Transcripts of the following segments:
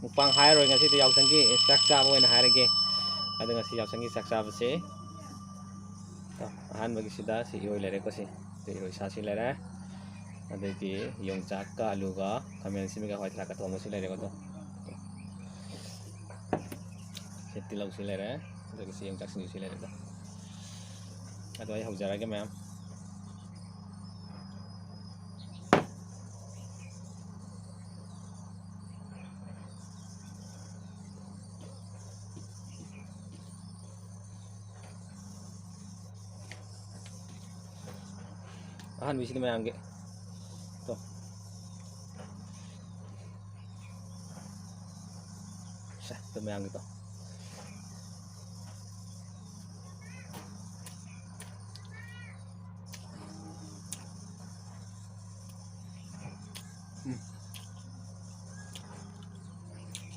ꯃꯨꯛꯄꯥꯡ ꯍꯥꯏꯔꯔꯣꯏ ꯉꯁꯤꯗꯤ ꯌꯥꯎꯁꯪꯒꯤ ꯆꯥꯛ ꯆꯥꯕ ꯑꯣꯏꯅ ꯍꯥꯏꯔꯒꯦ ꯑꯗꯣ ꯉꯁꯤ ꯌꯥꯎꯁꯪꯒꯤ ꯆꯥꯛ ꯆꯥꯕꯁꯦ ꯑꯍꯥꯟꯕꯒꯤꯁꯤꯗ ꯁꯤ ꯏꯔꯣꯏ ꯂꯩꯔꯦꯀꯣ ꯁꯤ ꯏꯔꯣꯏ ꯁꯥꯁꯤ ꯂꯩꯔꯦ ꯑꯗꯩꯗꯤ ꯌꯣꯡꯆꯥꯛꯀ ꯑꯂꯨꯒ ꯈꯥꯃꯦꯟ ꯑꯁꯤꯟꯕꯒ ꯍꯋꯥꯏ ꯊꯔꯥꯛꯀ ꯊꯣꯡꯕꯁꯤ ꯂꯩꯔꯦꯀꯣ ꯁꯤ ꯇꯤꯜꯍꯧꯁꯤ ꯂꯩꯔꯦ ꯑꯗꯒꯤ ꯁꯤ ꯌꯣꯡꯆꯥꯛ ꯁꯤꯡꯖꯨꯁꯤ ꯂꯩꯔꯦꯀꯣ ꯑꯗꯣ ꯑꯩ ꯍꯧꯖꯔꯒꯦ ꯃꯌꯥꯝ ꯑꯍꯥꯟꯕꯁꯤꯗꯤ ꯃꯌꯥꯝꯒꯤ ꯇꯣ ꯁꯦ ꯃꯌꯥꯝꯒꯤ ꯇꯣ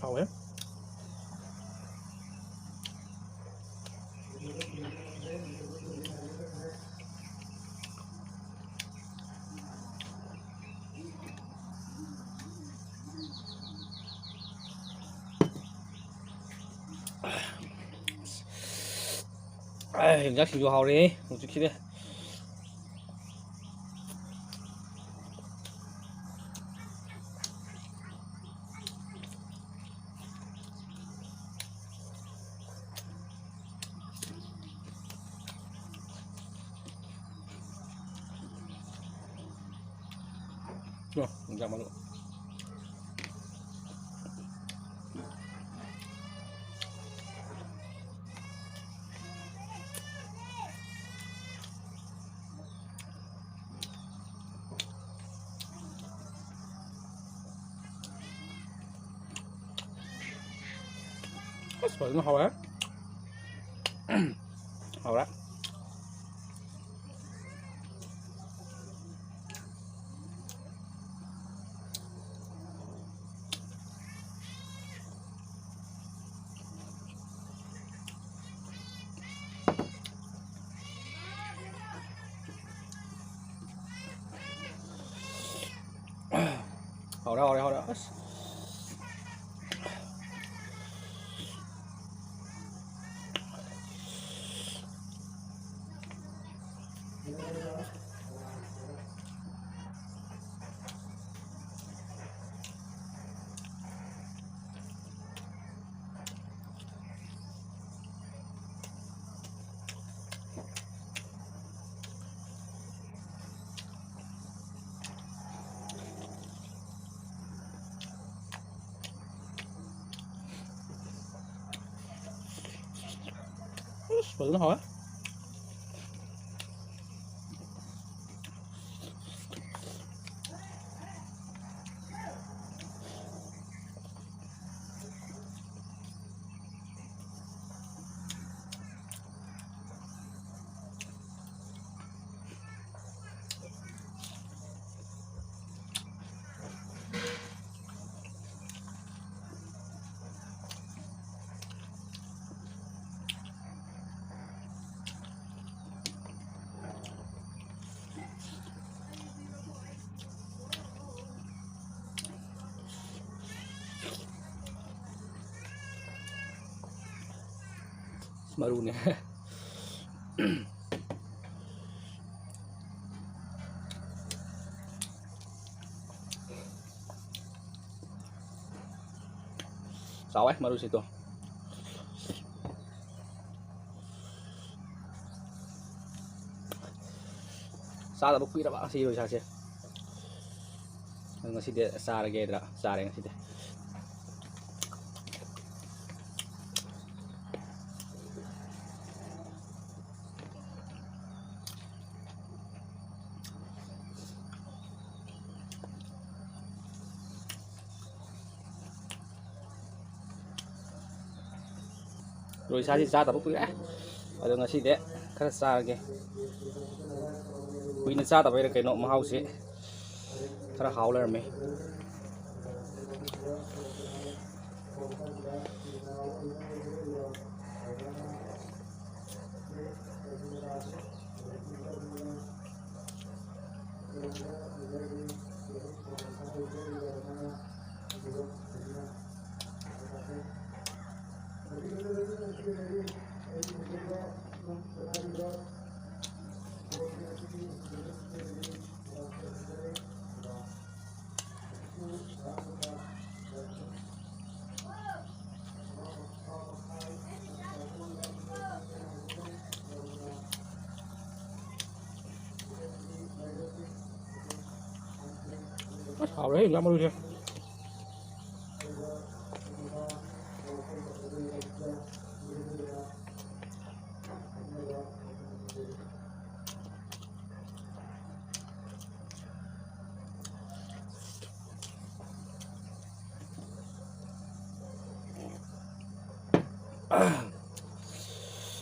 하오에? 영작신조 하오리 우주키래 영작 말로 Nó hầu á hầu đó hầu đó Rồi nó hỏi Marunya sao ấy maru situ sao là bốc phí đó bạn xí rồi sao chứ ngasih dia sar gedra sar yang sih rồi sao thì ra tập bốc phí á rồi ngasih dia khá sar ge Queen sa tập cái nọ mà hao xí khá hao lên mày 好嘞，要么就行。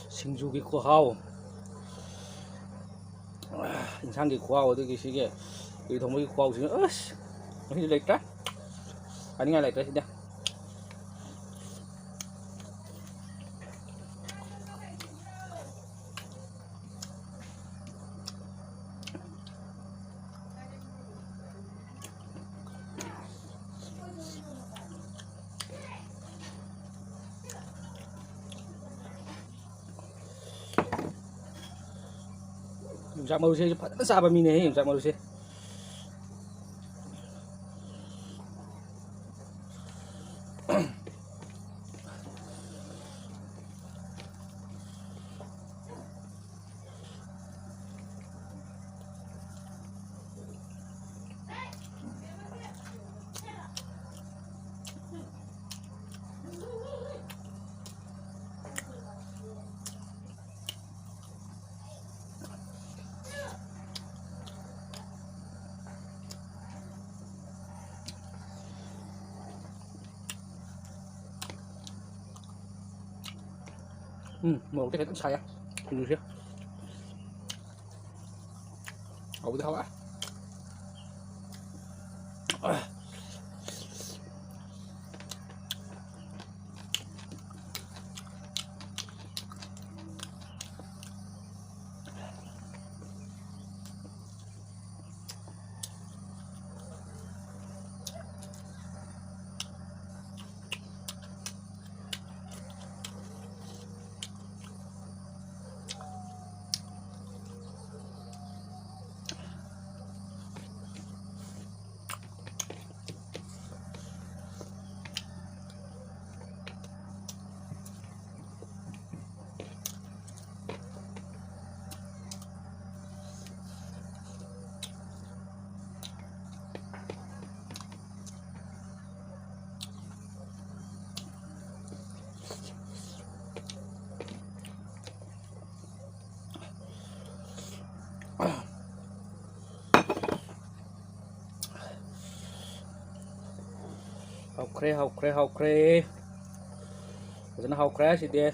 庆祝给可好，平常给可好，这个是个，有同没可好是，我是来着，还你爱来着是的。用啥毛线？就啥把米呢？用啥毛线？một cái thằng xài á, nhiều chưa? Ủa thôi á. Học kre. Sana học kre sih dia.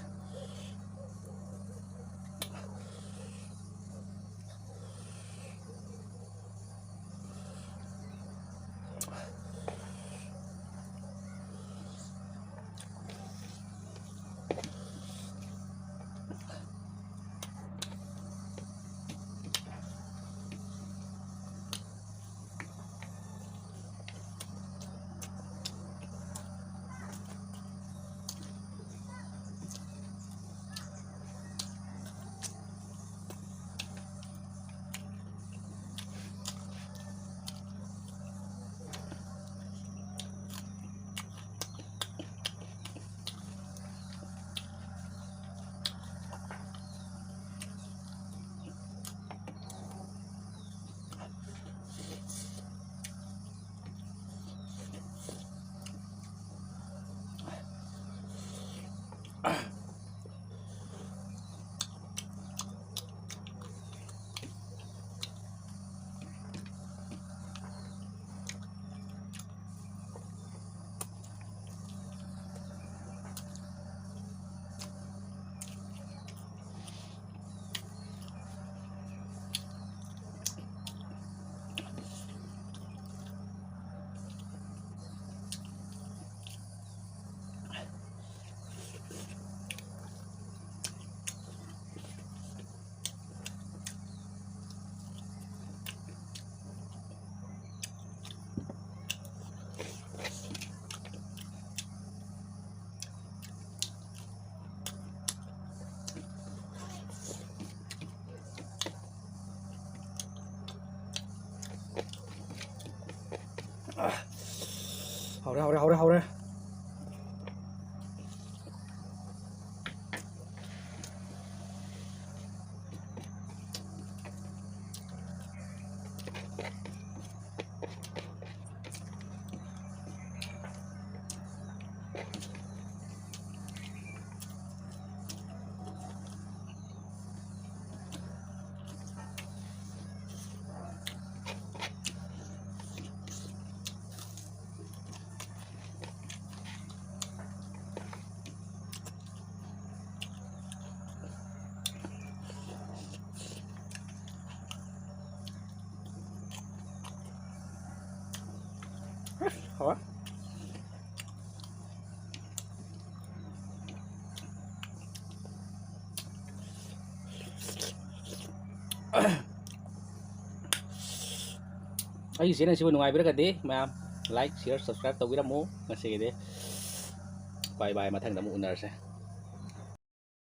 hầu đây. Khó. Ay, sini sih nunggu aja berarti, ma'am. Like, share, subscribe, tau kita mau ngasih gitu. Bye bye, matang tamu unar saya.